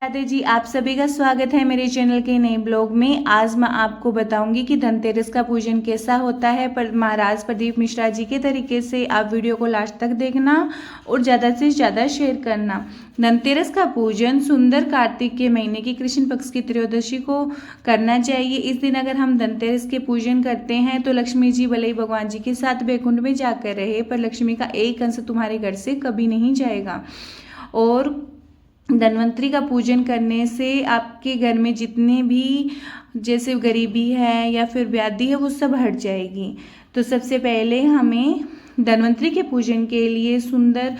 राधे जी, आप सभी का स्वागत है मेरे चैनल के नए ब्लॉग में। आज मैं आपको बताऊंगी कि धनतेरस का पूजन कैसा होता है। पर महाराज प्रदीप मिश्रा जी के तरीके से आप वीडियो को लास्ट तक देखना और ज़्यादा से ज़्यादा शेयर करना। धनतेरस का पूजन सुंदर कार्तिक के महीने की कृष्ण पक्ष की त्रयोदशी को करना चाहिए। इस दिन अगर हम धनतेरस के पूजन करते हैं तो लक्ष्मी जी भले ही भगवान जी के साथ वैकुंठ में जाकर रहे, पर लक्ष्मी का एक अंश तुम्हारे घर से कभी नहीं जाएगा। और धन्वंतरी का पूजन करने से आपके घर में जितने भी जैसे गरीबी है या फिर व्याधि है वो सब हट जाएगी। तो सबसे पहले हमें धन्वंतरी के पूजन के लिए सुंदर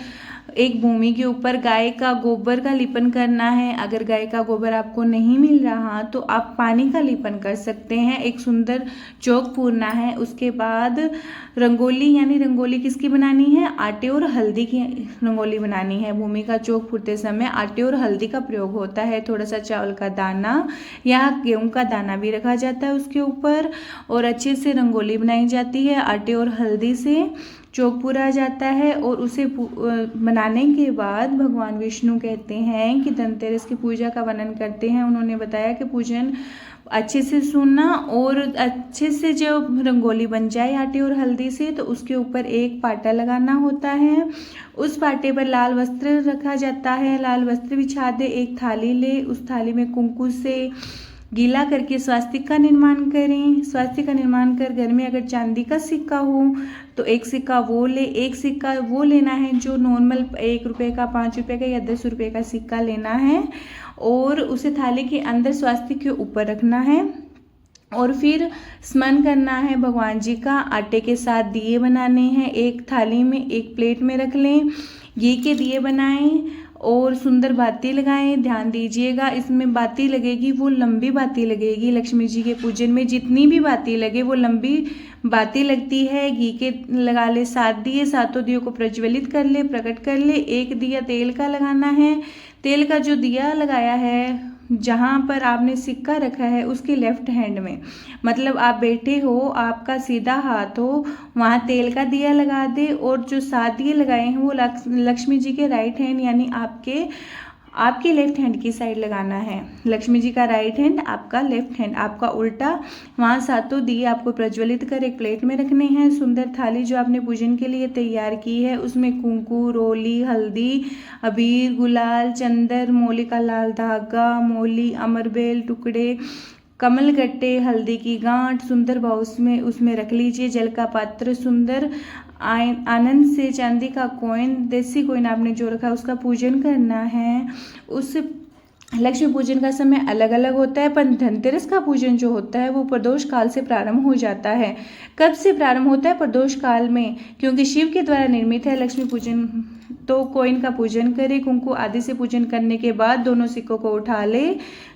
एक भूमि के ऊपर गाय का गोबर का लेपन करना है। अगर गाय का गोबर आपको नहीं मिल रहा तो आप पानी का लेपन कर सकते हैं। एक सुंदर चौक पूरना है। उसके बाद रंगोली, यानी रंगोली किसकी बनानी है? आटे और हल्दी की रंगोली बनानी है। भूमि का चौक पूरते समय आटे और हल्दी का प्रयोग होता है। थोड़ा सा चावल का दाना या गेहूं का दाना भी रखा जाता है उसके ऊपर और अच्छे से रंगोली बनाई जाती है। आटे और हल्दी से चौक पूरा जाता है और उसे बनाने के बाद भगवान विष्णु कहते हैं कि धनतेरस की पूजा का वर्णन करते हैं। उन्होंने बताया कि पूजन अच्छे से सुनना और अच्छे से जब रंगोली बन जाए आटे और हल्दी से तो उसके ऊपर एक पाटा लगाना होता है। उस पाटे पर लाल वस्त्र रखा जाता है। लाल वस्त्र बिछा दे, एक थाली ले, उस थाली में कुंकु से गीला करके स्वास्तिक का निर्माण करें। स्वास्तिक का निर्माण कर घर में अगर चांदी का सिक्का हो तो एक सिक्का वो ले। एक सिक्का वो लेना है जो नॉर्मल 1 रुपये का, 5 रुपये का या 10 रुपये का सिक्का लेना है और उसे थाली के अंदर स्वास्तिक के ऊपर रखना है और फिर स्मरण करना है भगवान जी का। आटे के साथ दिए बनाने हैं। एक थाली में, एक प्लेट में रख लें, घी के दिए बनाएं और सुंदर बाती लगाएं। ध्यान दीजिएगा, इसमें बाती लगेगी वो लंबी बाती लगेगी। लक्ष्मी जी के पूजन में जितनी भी बाती लगे वो लंबी बाती लगती है। घी के लगा ले 7 दिए, सातों दियों को प्रज्वलित कर ले, प्रकट कर ले। एक दिया तेल का लगाना है। तेल का जो दिया लगाया है जहाँ पर आपने सिक्का रखा है उसके लेफ्ट हैंड में, मतलब आप बैठे हो, आपका सीधा हाथ हो, वहाँ तेल का दिया लगा दे और जो 7 दिए लगाए हैं वो लक्ष्मी जी के राइट हैंड यानी आपके लेफ्ट हैंड की साइड लगाना है। लक्ष्मी जी का राइट हैंड, आपका लेफ्ट हैंड, आपका उल्टा। वहाँ सातों दिए आपको प्रज्वलित कर एक प्लेट में रखने हैं। सुंदर थाली जो आपने पूजन के लिए तैयार की है उसमें कुंकु, रोली, हल्दी, अबीर, गुलाल, चंदन, मोली का लाल धागा, मोली, अमरबेल टुकड़े, कमल गट्टे, हल्दी की गांठ सुंदर भाव उसमें रख लीजिए। जल का पात्र सुंदर आनंद से चांदी का कॉइन, देसी कॉइन आपने जो रखा है उसका पूजन करना है। उस लक्ष्मी पूजन का समय अलग अलग होता है पर धनतेरस का पूजन जो होता है वो प्रदोष काल से प्रारंभ हो जाता है। कब से प्रारंभ होता है? प्रदोष काल में, क्योंकि शिव के द्वारा निर्मित है लक्ष्मी पूजन। तो कॉइन का पूजन करे, कुंकु आदि से पूजन करने के बाद दोनों सिक्कों को उठा ले।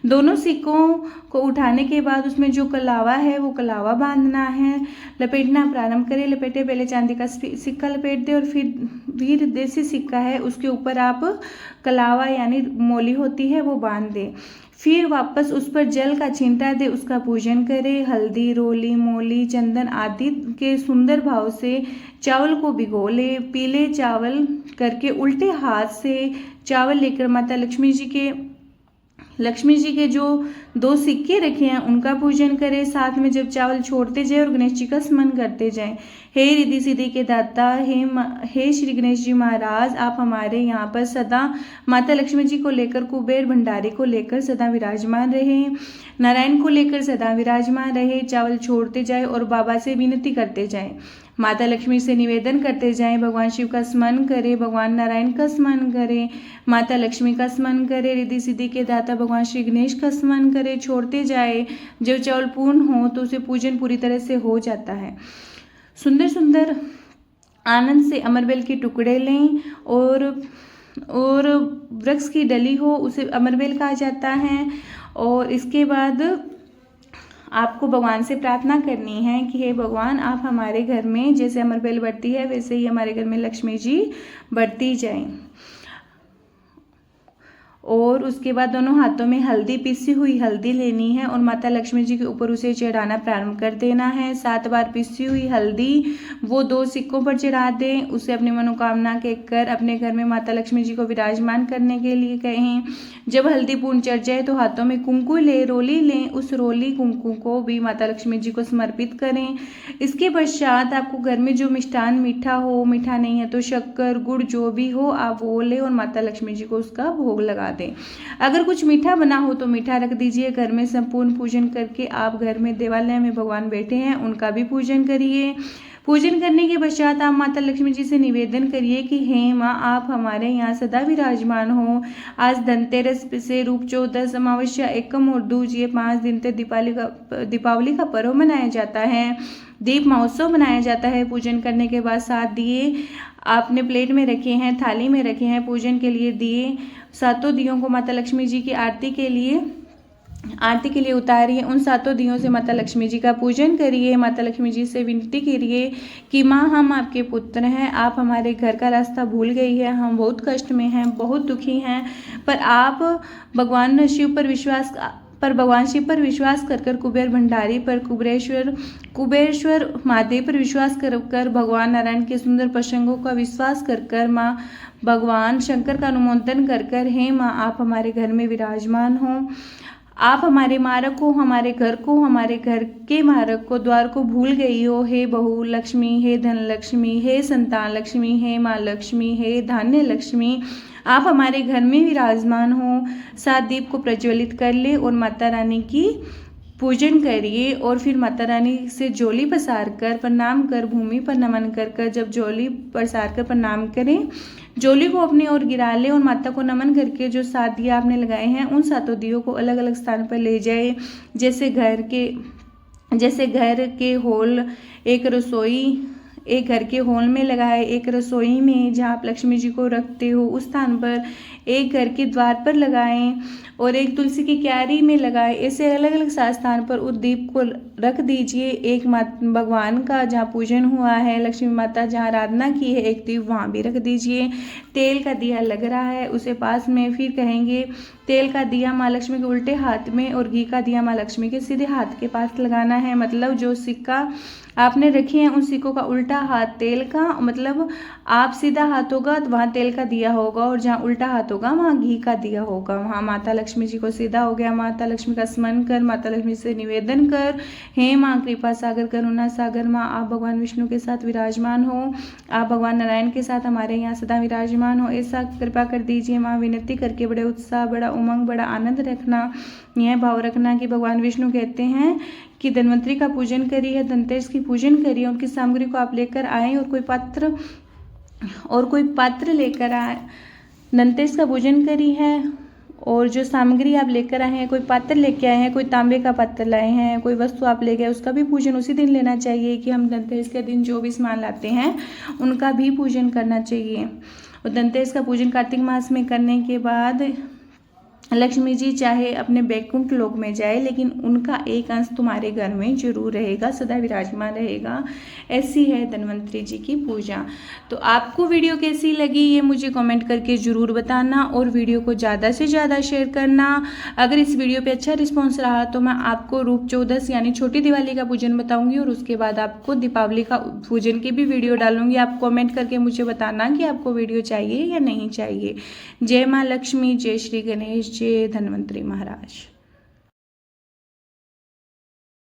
दोनों सिक्कों को उठाने के बाद उसमें जो कलावा है वो कलावा बांधना है, लपेटना प्रारंभ करे। लपेटे पहले चांदी का सिक्का लपेट दे और फिर देसी सिक्का है उसके ऊपर आप कलावा यानी मोली होती है वो बांध दे। फिर वापस उस पर जल का छींटा दे, उसका पूजन करे। हल्दी, रोली, मोली, चंदन आदि के सुंदर भाव से चावल को भिगो ले। पीले चावल करके उल्टे हाथ से चावल लेकर माता लक्ष्मी जी के जो 2 सिक्के रखे हैं उनका पूजन करें। साथ में जब चावल छोड़ते जाए और गणेश जी का स्मरण करते जाएं। हे रिद्धि सिद्धि के दाता, हे श्री गणेश जी महाराज, आप हमारे यहाँ पर सदा माता लक्ष्मी जी को लेकर, कुबेर भंडारी को लेकर सदा विराजमान रहे, नारायण को लेकर सदा विराजमान रहे। चावल छोड़ते जाए और बाबा से विनती करते जाएं, माता लक्ष्मी से निवेदन करते जाएं। भगवान शिव का स्मरण करें, भगवान नारायण का स्मरण करें, माता लक्ष्मी का स्मरण करें, रिद्धि सिद्धि के दाता भगवान श्री गणेश का स्मरण करें। छोड़ते जाए, जब चावल पूर्ण हो तो उसे पूजन पूरी तरह से हो जाता है। सुंदर सुंदर आनंद से अमरबेल के टुकड़े लें और वृक्ष की डली हो उसे अमरबेल कहा जाता है। और इसके बाद आपको भगवान से प्रार्थना करनी है कि हे भगवान, आप हमारे घर में जैसे अमरबेल बढ़ती है वैसे ही हमारे घर में लक्ष्मी जी बढ़ती जाएं। और उसके बाद दोनों हाथों में हल्दी, पिसी हुई हल्दी लेनी है और माता लक्ष्मी जी के ऊपर उसे चढ़ाना प्रारंभ कर देना है। 7 बार पिसी हुई हल्दी वो 2 सिक्कों पर चढ़ा दें। उसे अपनी मनोकामना कहकर अपने घर में माता लक्ष्मी जी को विराजमान करने के लिए कहें। जब हल्दी पूर्ण चढ़ जाए तो हाथों में कुंकु लें, रोली लें। उस रोली कुंकु को भी माता लक्ष्मी जी को समर्पित करें। इसके पश्चात आपको घर में जो मिष्ठान, मीठा हो, मीठा नहीं है तो शक्कर, गुड़ जो भी हो आप वो लें और माता लक्ष्मी जी को उसका भोग लगा दें। अगर कुछ मीठा बना हो तो मीठा रख दीजिए। घर में संपूर्ण पूजन करके आप घर में देवालय में भगवान बैठे हैं उनका भी पूजन करिए। पूजन करने के पश्चात आप माता लक्ष्मी जी से निवेदन करिए कि हे माँ, आप हमारे यहाँ सदा विराजमान हो। आज धनतेरस से रूप चौदस, अमावस्या, एकम और दूज ये 5 दिन तक दीपावली का पर्व मनाया जाता है। दीप महोत्सव मनाया जाता है। पूजन करने के बाद 7 दिए आपने प्लेट में रखे हैं, थाली में रखे हैं पूजन के लिए दिए। 7 दियों को माता लक्ष्मी जी की आरती के लिए उतारिए। उन 7 दियों से माता लक्ष्मी जी का पूजन करिए। माता लक्ष्मी जी से विनती करिए कि माँ, हम आपके पुत्र हैं, आप हमारे घर का रास्ता भूल गई है, हम बहुत कष्ट में हैं, बहुत दुखी हैं, पर आप भगवान शिव पर विश्वास कर कुबेर भंडारी पर, कुबेरेश्वर महादेव पर विश्वास कर भगवान नारायण के सुंदर प्रसंगों का विश्वास कर माँ भगवान शंकर का अनुमोदन कर हे माँ, आप हमारे घर में विराजमान हो। आप हमारे मार्ग को, हमारे घर को, हमारे घर के मार्ग को, द्वार को भूल गई हो। हे बहु लक्ष्मी, हे धन लक्ष्मी, हे संतान लक्ष्मी, हे माँ लक्ष्मी, हे धान्य लक्ष्मी, आप हमारे घर में विराजमान हो। 7 दीप को प्रज्वलित कर ले और माता रानी की पूजन करिए और फिर माता रानी से झोली पसार कर प्रणाम कर भूमि पर नमन कर जब झोली पसार कर प्रणाम करें, झोली को अपनी ओर गिरा ले और माता को नमन करके जो 7 दिया आपने लगाए हैं उन 7 दियों को अलग अलग स्थान पर ले जाए। जैसे घर के हॉल, एक घर के हॉल में लगाए, एक रसोई में जहाँ आप लक्ष्मी जी को रखते हो उस स्थान पर, एक घर के द्वार पर लगाएं और एक तुलसी की क्यारी में लगाए। ऐसे अलग अलग स्थान पर उस दीप को रख दीजिए। एक भगवान का जहाँ पूजन हुआ है, लक्ष्मी माता जहाँ आराधना की है, एक दीप वहाँ भी रख दीजिए। तेल का दिया लग रहा है उसे पास में, फिर कहेंगे तेल का दिया माँ लक्ष्मी के उल्टे हाथ में और घी का दिया माँ लक्ष्मी के सीधे हाथ के पास लगाना है। मतलब जो सिक्का आपने रखे हैं उन सिक्कों का उल्टा हाथ तेल का, मतलब आप सीधा हाथ होगा तो वहाँ तेल का दिया होगा और जहाँ उल्टा हाथ होगा वहाँ घी का दिया होगा। वहाँ माता लक्ष्मी जी को सीधा हो गया। माता लक्ष्मी का स्मरण कर, माता लक्ष्मी से निवेदन कर, हे माँ कृपा सागर, करुणा सागर माँ, आप भगवान विष्णु के साथ विराजमान हो, आप भगवान नारायण के साथ हमारे यहाँ सदा विराजमान हो, ऐसा कृपा कर दीजिए माँ। विनती करके बड़े उत्साह, बड़ा उमंग, बड़ा आनंद रखना, यह भाव रखना कि भगवान विष्णु कहते हैं कि धन्वंतरी का पूजन करिए, धनतेरस की पूजन करिए, उनकी सामग्री को आप लेकर आएँ और कोई पात्र लेकर आए, धनतेरस का पूजन करी है और जो सामग्री आप लेकर आए हैं, कोई पात्र लेके आए हैं, कोई तांबे का पात्र लाए हैं, कोई वस्तु आप ले गए, उसका भी पूजन उसी दिन लेना चाहिए कि हम धनतेरस के दिन जो भी सामान लाते हैं उनका भी पूजन करना चाहिए। और धनतेरस का पूजन कार्तिक मास में करने के बाद लक्ष्मी जी चाहे अपने बैकुंठ लोक में जाए लेकिन उनका एक अंश तुम्हारे घर में जरूर रहेगा, सदा विराजमान रहेगा। ऐसी है धन्वंतरी जी की पूजा। तो आपको वीडियो कैसी लगी ये मुझे कमेंट करके ज़रूर बताना और वीडियो को ज़्यादा से ज़्यादा शेयर करना। अगर इस वीडियो पे अच्छा रिस्पॉन्स रहा तो मैं आपको रूप चौदस यानी छोटी दिवाली का पूजन बताऊँगी और उसके बाद आपको दीपावली का पूजन की भी वीडियो डालूंगी। आप कॉमेंट करके मुझे बताना कि आपको वीडियो चाहिए या नहीं चाहिए। जय माँ लक्ष्मी, जय श्री गणेश, जय धन्वंतरी महाराज।